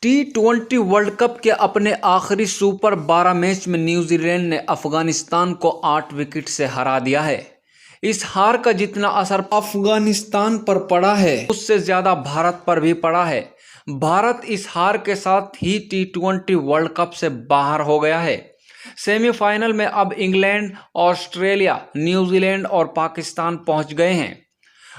T20 world cup के अपने आखिरी सुपर 12 मैच में न्यूजीलैंड ने अफगानिस्तान को 8 विकेट से हरा दिया है। इस हार का जितना असर अफगानिस्तान पर पड़ा है उससे ज्यादा भारत पर भी पड़ा है। भारत इस हार के साथ ही T20 वर्ल्ड कप से बाहर हो गया है। सेमीफाइनल में अब इंग्लैंड, ऑस्ट्रेलिया, न्यूजीलैंड और पाकिस्तान पहुंच गए हैं।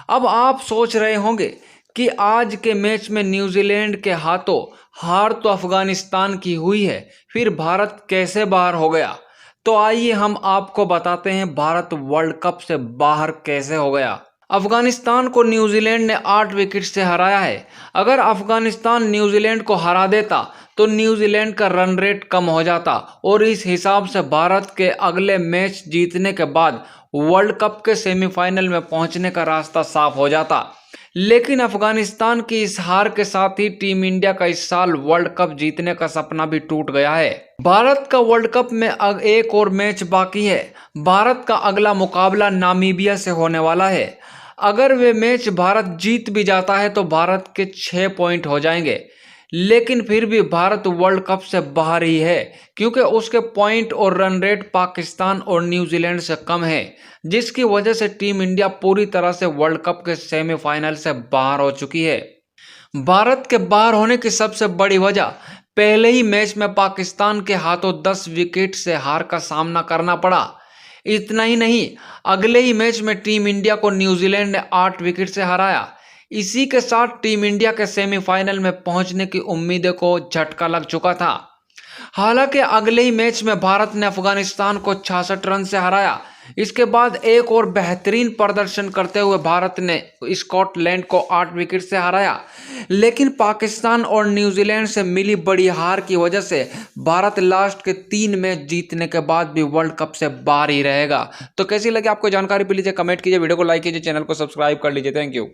अब आप सोच रहे होंगे कि आज के मैच में न्यूजीलैंड के हाथों हार तो अफगानिस्तान की हुई है, फिर भारत कैसे बाहर हो गया? तो आइए हम आपको बताते हैं भारत वर्ल्ड कप से बाहर कैसे हो गया। अफगानिस्तान को न्यूजीलैंड ने 8 विकेट से हराया है। अगर अफगानिस्तान न्यूजीलैंड को हरा देता तो न्यूजीलैंड का रन रेट कम हो जाता और इस हिसाब से भारत के अगले मैच जीतने के बाद वर्ल्ड कप के सेमीफाइनल में पहुंचने का रास्ता साफ हो जाता। लेकिन अफगानिस्तान की इस हार के साथ ही टीम इंडिया का इस साल वर्ल्ड कप जीतने का सपना भी टूट गया है। भारत का वर्ल्ड कप में एक और मैच बाकी है। भारत का अगला मुकाबला नामीबिया से होने वाला है। अगर वे मैच भारत जीत भी जाता है तो भारत के 6 पॉइंट हो जाएंगे, लेकिन फिर भी भारत वर्ल्ड कप से बाहर ही है क्योंकि उसके पॉइंट और रन रेट पाकिस्तान और न्यूजीलैंड से कम है, जिसकी वजह से टीम इंडिया पूरी तरह से वर्ल्ड कप के सेमीफाइनल से बाहर हो चुकी है। भारत के बाहर होने की सबसे बड़ी वजह पहले ही मैच में पाकिस्तान के हाथों 10 विकेट से हार का सामना करना पड़ा। इतना ही नहीं, अगले ही मैच में टीम इंडिया को न्यूजीलैंड ने 8 विकेट से हराया। इसी के साथ टीम इंडिया के सेमीफाइनल में पहुंचने की उम्मीदों को झटका लग चुका था। हालांकि अगले ही मैच में भारत ने अफगानिस्तान को 66 रन से हराया। इसके बाद एक और बेहतरीन प्रदर्शन करते हुए भारत ने स्कॉटलैंड को 8 विकेट से हराया, लेकिन पाकिस्तान और न्यूजीलैंड से मिली बड़ी हार की वजह से भारत लास्ट के 3 मैच जीतने के बाद भी वर्ल्ड कप से बाहर ही रहेगा। तो कैसी लगी आपको जानकारी? प्लीज कमेंट कीजिए, वीडियो को लाइक कीजिए, चैनल को सब्सक्राइब कर लीजिए। Thank you.